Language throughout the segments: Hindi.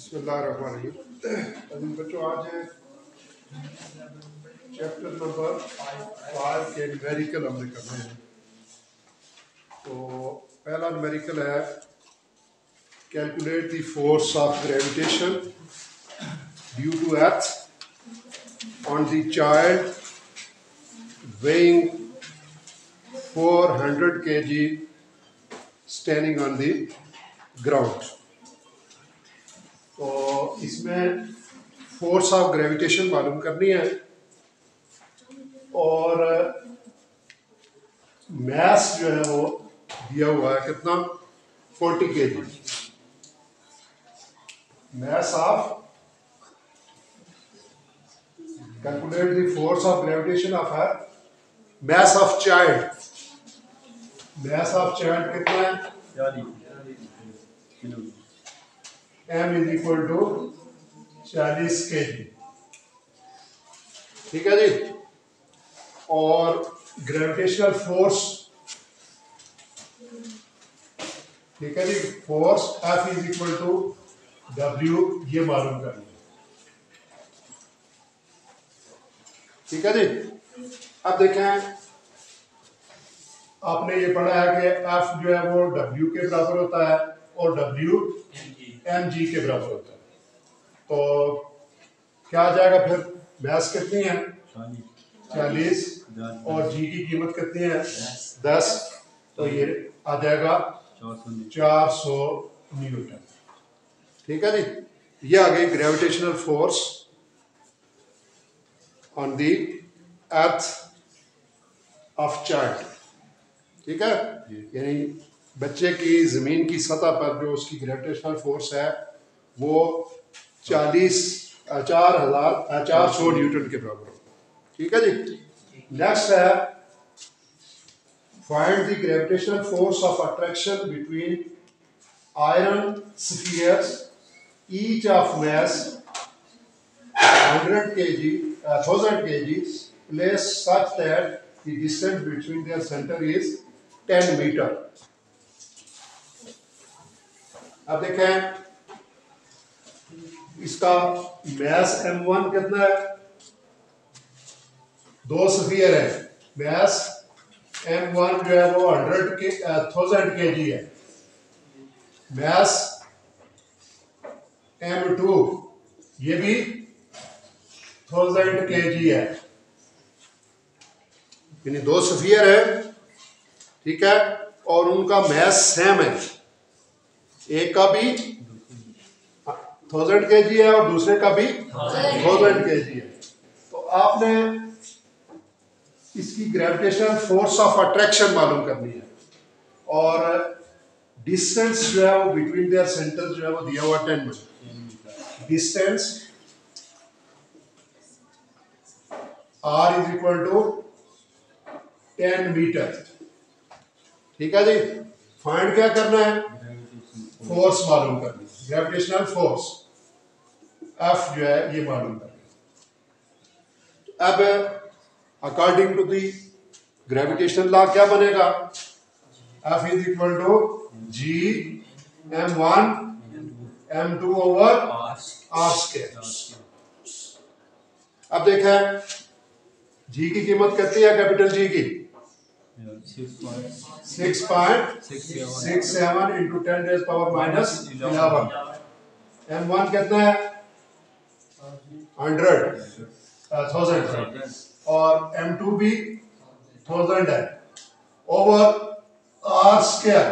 बिस्मिल्लाहिर्रहमानिर्रहीम। बच्चों आज चैप्टर नंबर 5 के न्यूमेरिकल हमने करने हैं। तो पहला न्यूमेरिकल है calculate the force of gravitation due to earth on the child weighing 400 kg standing on the ground। तो इसमें फोर्स ऑफ ग्रेविटेशन मालूम करनी है और मैस जो है वो दिया हुआ है कितना 40 kg। Mass of calculate the force of gravitation of है mass of child. Mass of child कितना है m is equal to 40 kg। ठीक है जी। और ग्रेविटेशनल फोर्स, ठीक है जी, force F is equal to W ये मालूम करना। ठीक है जी। अब देखें आपने ये पढ़ा है कि F जो है वो W के बराबर होता है और W mg के बराबर होता है। तो क्या आ जाएगा फिर? मैस कितनी है 40 और जी की कीमत कितनी है 10। तो ये आ जाएगा 400 न्यूटन। ठीक है जी। ये आ गई gravitational force on the earth of child. ठीक है। यानी बच्चे की जमीन की सतह पर जो उसकी ग्रेविटेशनल फोर्स है वो 400 न्यूटन के बराबर होगा। ठीक है जी। नेक्स्ट है find the gravitational force of attraction between iron spheres each of mass 1000 kg placed such that the distance between their center is 10 metre. अब देखें इसका मैस m1 कितना है? 2 स्फीयर है। मैस m1 जो है वो 1000 kg है। मैस m2 ये भी 1000 kg है। यानी 2 स्फीयर है। ठीक है। और उनका मैस सेम है। एक का भी 1000 kg है और दूसरे का भी 1000 kg है। तो आपने इसकी ग्रेविटेशनल फोर्स ऑफ अट्रैक्शन मालूम करनी है और डिस्टेंस जो है वो बिटवीन देयर सेंटर जो है वो दिया हुआ 10 metre. Distance r is equal to 10 metre. ठीक है जी। फाइंड क्या करना है? फोर्स मालूम करनी, ग्रेविटेशनल फोर्स F जो है ये मालूम करनी। अब according to the gravitational law क्या बनेगा? F is equal to G m1 m2 over r square. अब देखें G की कीमत कितनी है? कैपिटल G की 6.67 into 10 rays power minus 11। m1 कितना है? 1000 और m2 भी 1000 है ओवर r स्क्वायर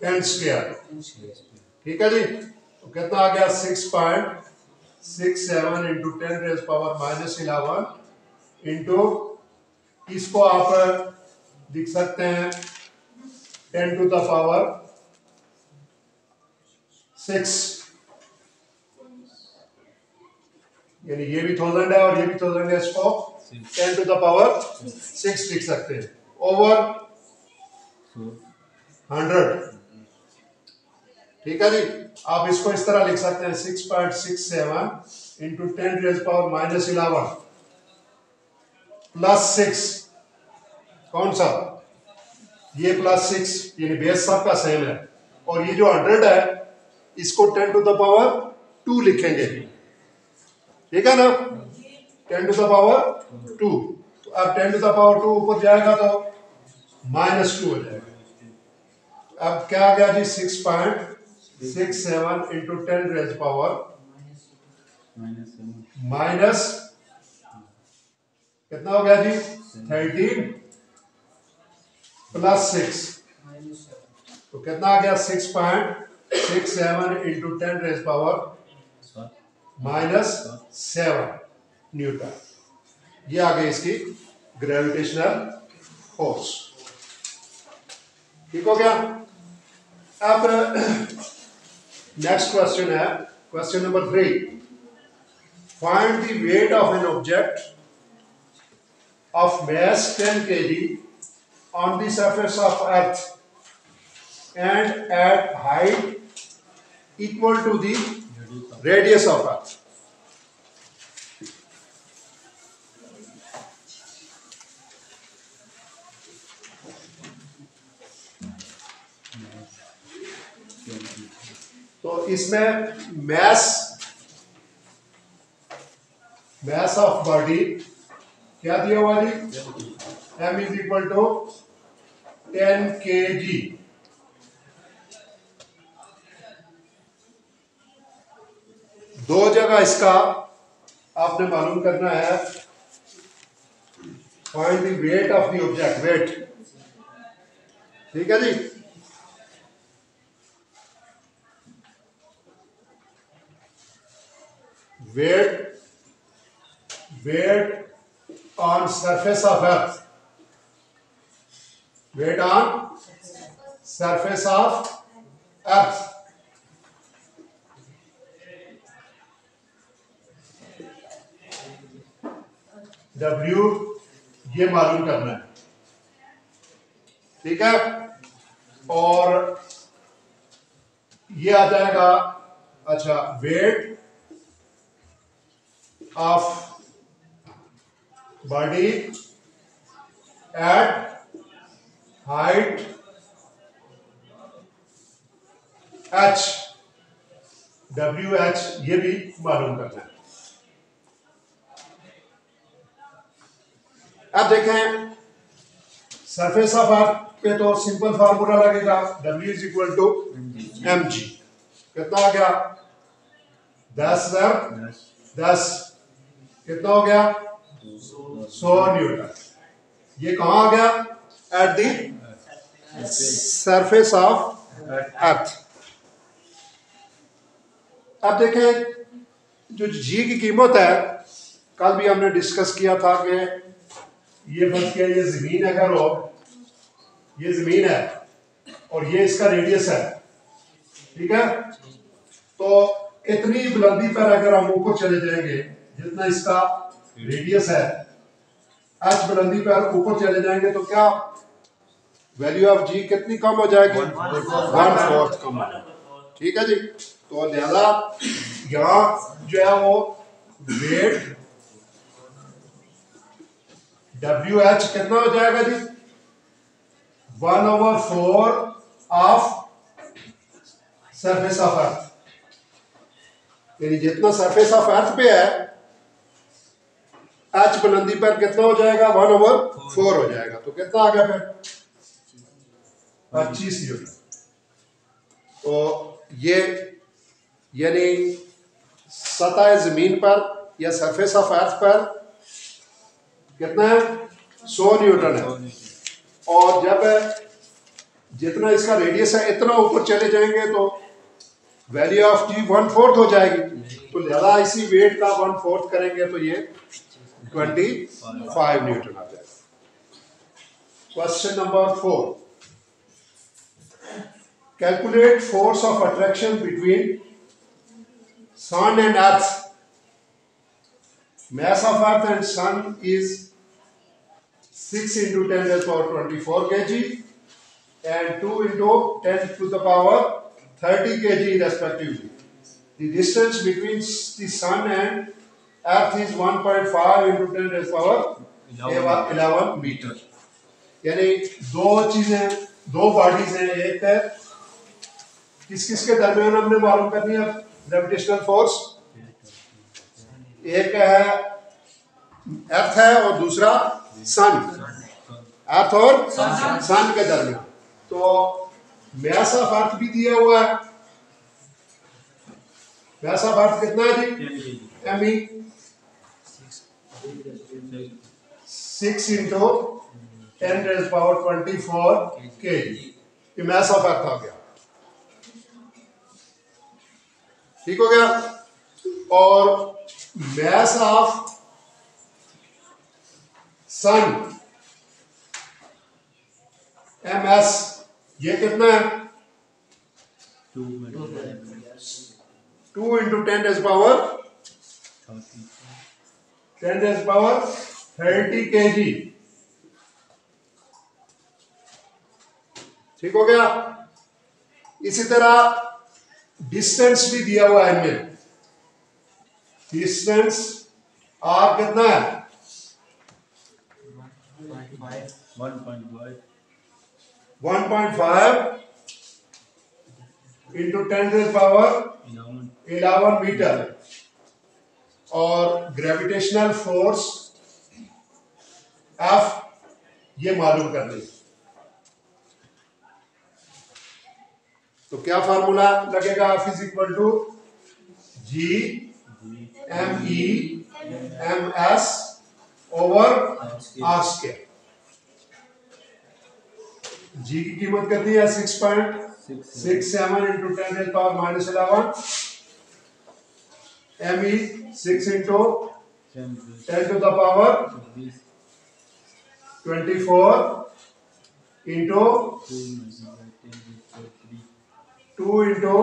10 स्क्वायर। ठीक है जी। तो कितना आ गया? 6.67 into 10 rays power minus 11 into इसको आप लिख सकते हैं 10 टू द पावर 6। यानी ये भी 1000 है और ये भी 1000 है। इसको 10 टू द पावर 6 लिख सकते हैं ओवर 100। ठीक है जी। आप इसको इस तरह लिख सकते हैं 6.67 into 10 rays power minus 11 plus 6। कौन सा? ये प्लस 6 यानी बेस सबका सेम है और ये जो 100 है इसको 10 टू द पावर 2 लिखेंगे, ठीक है ना, 10 टू द पावर 2। तो अब 10 टू द पावर 2 ऊपर जाएगा तो -2 हो जाएगा। अब क्या आ गया जी, 6.67 इंटू 10 रेज पावर माइनस कितना हो गया जी, 13 प्लस 6, तो कितना आ गया, 6.67 इंटू 10 रेज पावर -7 न्यूटन। ये आ गई इसकी ग्रेविटेशनल फोर्स, ठीक हो गया। अब नेक्स्ट क्वेश्चन है, question number 3, find the weight of an object of mass 10 kg on the surface of earth and at height equal to the radius of earth. तो इसमें mass of body क्या दिया हुआ जी, m is equal to 10 kg। दो जगह इसका आपने मालूम करना है, find the weight of the object, weight, ठीक है जी। Weight on surface of earth, weight on surface of earth, W ये मालूम करना है, ठीक है। और ये आ जाएगा, अच्छा, weight of body at height h, WH ये भी मालूम करना है। अब देखें सरफेस ऑफ अर्थ पे तो सिंपल फार्मूला लगेगा, W is equal to mg। कितना आ गया, 10 कितना हो गया, 100 न्यूटन। ये कहां आ गया, at the surface of earth. अब देखें जो जी की कीमत है, कल भी हमने डिस्कस किया था कि ये बच गया, ये जमीन अगर हो, ये जमीन है और ये इसका रेडियस है, ठीक है। तो इतनी बुलंदी पर अगर हम ऊपर चले जाएंगे, जितना इसका रेडियस है, h बुलंदी पर ऊपर चले जाएंगे तो क्या वैल्यू ऑफ जी कितनी कम हो जाएगी, 1/4 कम, ठीक है जी। तो लिहाजा यहाँ जो है वो वेट WH कितना हो जाएगा जी, 1/4 ऑफ सरफेस ऑफ अर्थ, यानी जितना सरफेस ऑफ अर्थ पे है, h बुलंदी पर कितना हो जाएगा, 1/4 हो जाएगा। तो कितना आ गया फिर, 25 न्यूटन। तो ये यानी सतह जमीन पर या सरफेस ऑफ अर्थ पर कितना है, 100 न्यूटन है। और जब जितना इसका रेडियस है इतना ऊपर चले जाएंगे तो वैल्यू ऑफ जी 1/4 हो जाएगी। तो लिहाजा इसी वेट का 1/4 करेंगे तो ये 25 न्यूटन आ जाएगा। Question number 4, calculate force of attraction between sun and earth. Mass of earth and sun is 6 into 10 to the power 24 kg and 2 into 10 to the power 30 kg respectively. The distance between the sun and earth is 1.5 into 10 to the power 11 metre. यानी दो चीजें, दो बॉडीज हैं, एक है किस किस के दरमियान हमने मालूम करनी है ग्रेविटेशनल फोर्स? एक है अर्थ है और दूसरा सन। अर्थ और सन के दरमियान। तो मास ऑफ अर्थ भी दिया हुआ है। मास ऑफ अर्थ कितना है जी? ME 6 into 10⁻24 KG. ये मास ऑफ अर्थ आ गया। ठीक हो गया। और मास ऑफ सन ms ये कितना है? 2 इंटू 10⁻30 केजी। ठीक हो गया। इसी तरह डिस्टेंस भी दिया हुआ है इनमें। डिस्टेंस आर कितना है? 1.5 इंटू 10⁻11 मीटर। और ग्रेविटेशनल फोर्स F ये मालूम कर लें। तो क्या फार्मूला लगेगा? F is equal to G ME MS over R square. G की कीमत कितनी है? 6.67 into 10⁻11। ME 6 into 10⁻24 into 2 into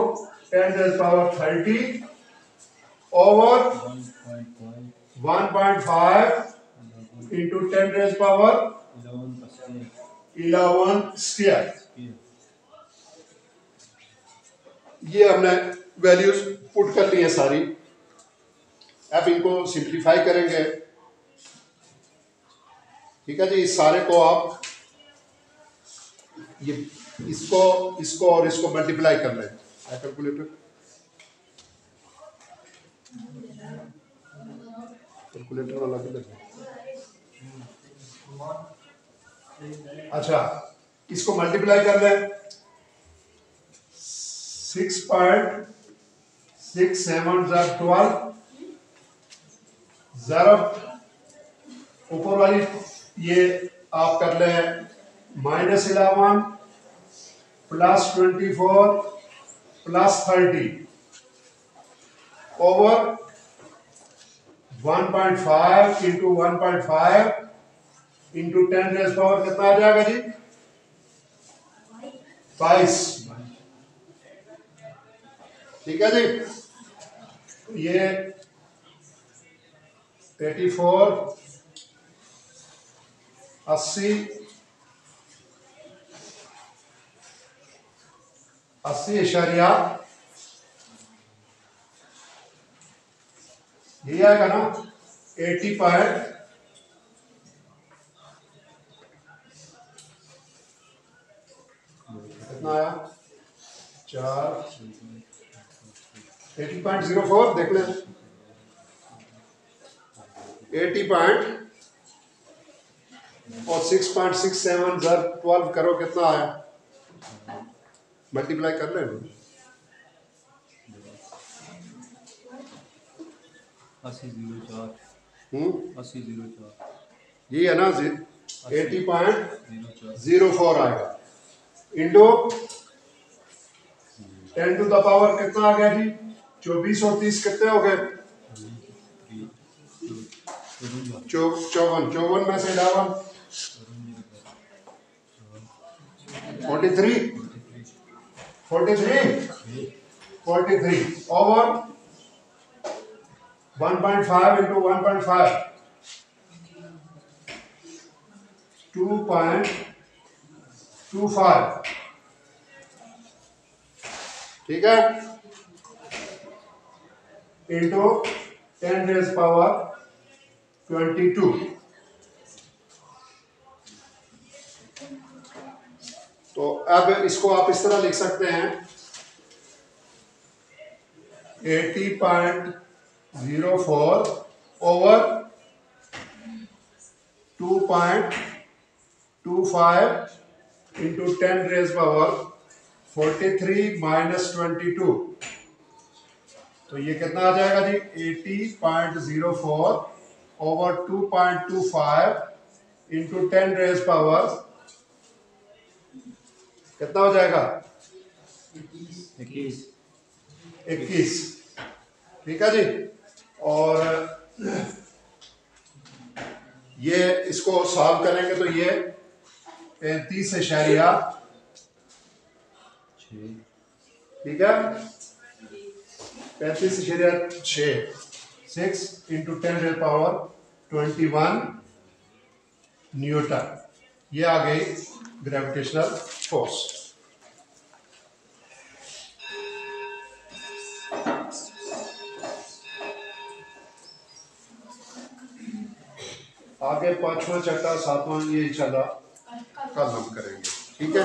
10⁻30 over 1.5 into 10⁻11 square. ये हमने वैल्यूज पुट कर ली है सारी। अब इनको सिंप्लीफाई करेंगे। ठीक है जी। इस सारे को आप ये इसको और इसको मल्टीप्लाई कर लें। कैलकुलेटर वाला किधर है? अच्छा, इसको मल्टीप्लाई कर लें। 6.67 12 जरा ऊपर वाली ये आप कर लें -11 +24 +30 ओवर 1.5 इंटू 1.5 इंटू 10⁻, कितना आ जाएगा जी? 22। ठीक है जी। ये 84 80 80 यही आएगा ना? 80 पॉइंट कितना आया? 80.04 देख लें। 80 पॉइंट और 6.67 जर 12 करो कितना आया? मल्टीप्लाई कर लें। 80.04 ये है ना? 80.04 आएगा इंटू 10⁻, कितना आ गया जी? 24 और 30 कितने हो गए? 54 में से 11 43 ओवर 1.5 इंटू 1.5 2.25। ठीक है। इंटू 10⁻22। तो अब इसको आप इस तरह लिख सकते हैं 80.04 over 2.25 into 10 raised power 43 minus 22। तो ये कितना आ जाएगा जी? 80.04 over 2.25 into 10 raised power कितना हो जाएगा? 21। 21। ठीक है जी। और ये इसको सॉल्व करेंगे तो ये 35.6, ठीक है, 35.6 6 इंटू 10 रेज़ पावर 21 न्यूटन। ये आ गई ग्रेविटेशनल फोर्स। आगे 5वां चैप्टर 7वां ये इंशाल्लाह कल हम करेंगे। ठीक है।